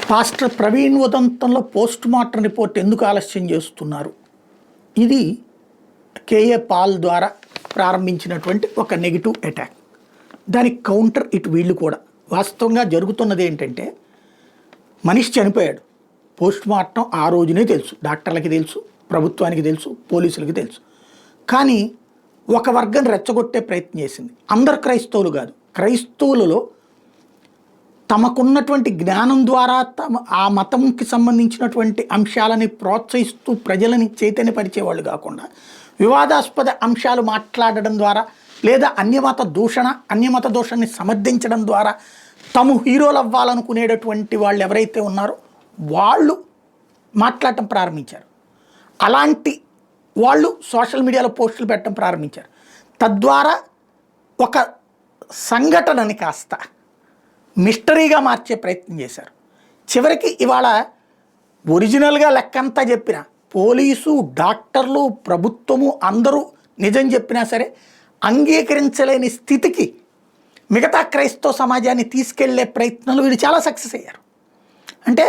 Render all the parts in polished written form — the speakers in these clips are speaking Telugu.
పాస్టర్ ప్రవీణ్ ఉదంతంలో పోస్ట్ మార్టం రిపోర్ట్ ఎందుకు ఆలస్యం చేస్తున్నారు? ఇది కేఏ పాల్ ద్వారా ప్రారంభించినటువంటి ఒక నెగిటివ్ అటాక్. దానికి కౌంటర్ ఇటు వీళ్ళు కూడా. వాస్తవంగా జరుగుతున్నది ఏంటంటే, మనిషి చనిపోయాడు, పోస్ట్ మార్టం ఆ రోజునే తెలుసు, డాక్టర్లకి తెలుసు, ప్రభుత్వానికి తెలుసు, పోలీసులకి తెలుసు. కానీ ఒక వర్గం రెచ్చగొట్టే ప్రయత్నం చేసింది. అందరు క్రైస్తవులు కాదు, క్రైస్తవులలో తమకున్నటువంటి జ్ఞానం ద్వారా ఆ మతంకి సంబంధించినటువంటి అంశాలని ప్రోత్సహిస్తూ ప్రజలని చైతన్యపరిచేవాళ్ళు కాకుండా, వివాదాస్పద అంశాలు మాట్లాడడం ద్వారా లేదా అన్యమత దూషణని సమర్థించడం ద్వారా తాము హీరోలు అవ్వాలనుకునేటటువంటి వాళ్ళు ఎవరైతే ఉన్నారో వాళ్ళు మాట్లాడటం ప్రారంభించారు. అలాంటి వాళ్ళు సోషల్ మీడియాలో పోస్టులు పెట్టడం ప్రారంభించారు. తద్వారా ఒక సంఘటనని కాస్త మిస్టరీగా మార్చే ప్రయత్నం చేశారు. చివరికి ఇవాళ ఒరిజినల్గా లెక్కంతా చెప్పిన పోలీసు, డాక్టర్లు, ప్రభుత్వము అందరూ నిజం చెప్పినా సరే అంగీకరించలేని స్థితికి మిగతా క్రైస్తవ సమాజాన్ని తీసుకెళ్లే ప్రయత్నాలు వీళ్ళు చాలా సక్సెస్ అయ్యారు. అంటే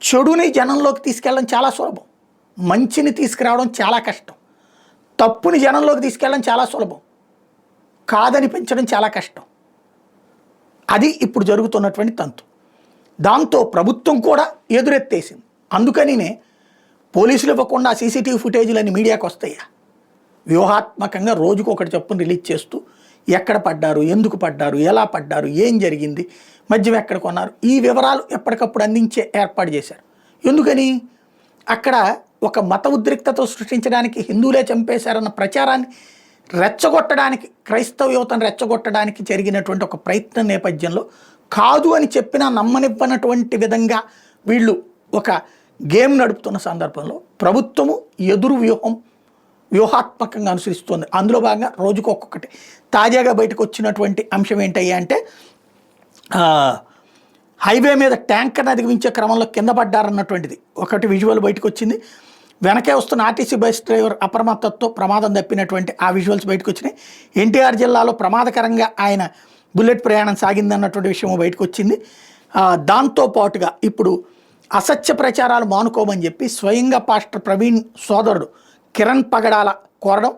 చెడుని జనంలోకి తీసుకెళ్ళడం చాలా సులభం, మంచిని తీసుకురావడం చాలా కష్టం. తప్పుని జనంలోకి తీసుకెళ్ళడం చాలా సులభం, కాదని పెంచడం చాలా కష్టం. అది ఇప్పుడు జరుగుతున్నటువంటి తంతు. దాంతో ప్రభుత్వం కూడా ఎదురెత్తేసింది. అందుకనినే పోలీసులు ఇవ్వకుండా సీసీటీవీ ఫుటేజీలన్నీ మీడియాకు వస్తాయా? వ్యూహాత్మకంగా రోజుకు ఒకటి చొప్పున రిలీజ్ చేస్తూ ఎక్కడ పడ్డారు, ఎందుకు పడ్డారు, ఎలా పడ్డారు, ఏం జరిగింది, మద్యం ఎక్కడ కొన్నారు, ఈ వివరాలు ఎప్పటికప్పుడు అందించే ఏర్పాటు చేశారు. ఎందుకని? అక్కడ ఒక మత ఉద్రిక్తత సృష్టించడానికి, హిందువులే చంపేశారన్న ప్రచారాన్ని రెచ్చగొట్టడానికి, క్రైస్తవ యువతను రెచ్చగొట్టడానికి జరిగినటువంటి ఒక ప్రయత్నం నేపథ్యంలో కాదు అని చెప్పినా నమ్మనివ్వనటువంటి విధంగా వీళ్ళు ఒక గేమ్ నడుపుతున్న సందర్భంలో ప్రభుత్వము ఎదురు వ్యూహాత్మకంగా అనుసరిస్తుంది. అందులో భాగంగా రోజుకు ఒక్కొక్కటి. తాజాగా బయటకు వచ్చినటువంటి అంశం ఏంటయ్యా అంటే, హైవే మీద ట్యాంకర్ని అధిగమించే క్రమంలో కింద పడ్డారన్నటువంటిది ఒకటి విజువల్ బయటకు వచ్చింది. వెనకే వస్తున్న ఆర్టీసీ బస్ డ్రైవర్ అప్రమత్తతో ప్రమాదం తప్పినటువంటి ఆ విజువల్స్ బయటకు వచ్చినాయి. ఎన్టీఆర్ జిల్లాలో ప్రమాదకరంగా ఆయన బుల్లెట్ ప్రయాణం సాగిందన్నటువంటి విషయం బయటకు వచ్చింది. దాంతోపాటుగా ఇప్పుడు అసత్య ప్రచారాలు మానుకోమని చెప్పి స్వయంగా పాస్టర్ ప్రవీణ్ సోదరుడు కిరణ్ పగడాల కోరడం,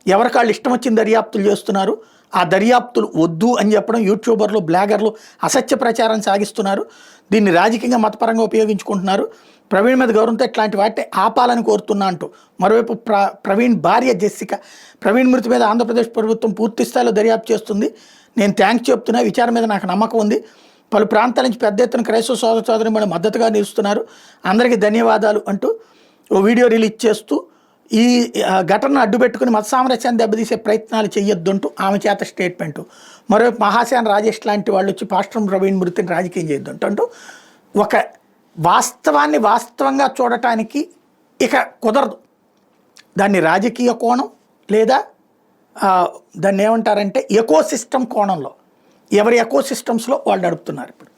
ఎవరికాళ్ళు ఇష్టం వచ్చిన దర్యాప్తులు చేస్తున్నారు, ఆ దర్యాప్తులు వద్దు అని చెప్పడం, యూట్యూబర్లు, బ్లాగర్లు అసత్య ప్రచారం సాగిస్తున్నారు, దీన్ని రాజకీయంగా మతపరంగా ఉపయోగించుకుంటున్నారు, ప్రవీణ్ మీద గౌరవంతో ఇట్లాంటి వాటిని ఆపాలని కోరుతున్నా అంటూ మరోవైపు ప్రవీణ్ భార్య జెస్సిక, ప్రవీణ్ మృతి మీద ఆంధ్రప్రదేశ్ ప్రభుత్వం పూర్తి స్థాయిలో దర్యాప్తు చేస్తుంది, నేను థ్యాంక్స్ చెప్తున్నా, విచారం మీద నాకు నమ్మకం ఉంది, పలు ప్రాంతాల నుంచి పెద్ద ఎత్తున క్రైస్తవ సోదర సోదరులు మద్దతుగా నిలుస్తున్నారు, అందరికీ ధన్యవాదాలు అంటూ ఓ వీడియో రిలీజ్ చేస్తూ ఈ ఘటనను అడ్డుపెట్టుకుని మత సామరస్యాన్ని దెబ్బతీసే ప్రయత్నాలు చేయొద్దంటూ ఆమె చేత స్టేట్మెంటు. మరోవైపు మహాసేన రాజేష్ లాంటి వాళ్ళు వచ్చి పాస్టర్ ప్రవీణ్ మృతిని రాజకీయం చేయొద్దంటూ అంటూ ఒక వాస్తవాన్ని వాస్తవంగా చూడటానికి ఇక కుదరదు. దాన్ని రాజకీయ కోణం లేదా దాన్ని ఏమంటారంటే ఎకో సిస్టమ్ కోణంలో, ఎవరి ఎకో సిస్టమ్స్లో వాళ్ళు నడుపుతున్నారు ఇప్పుడు.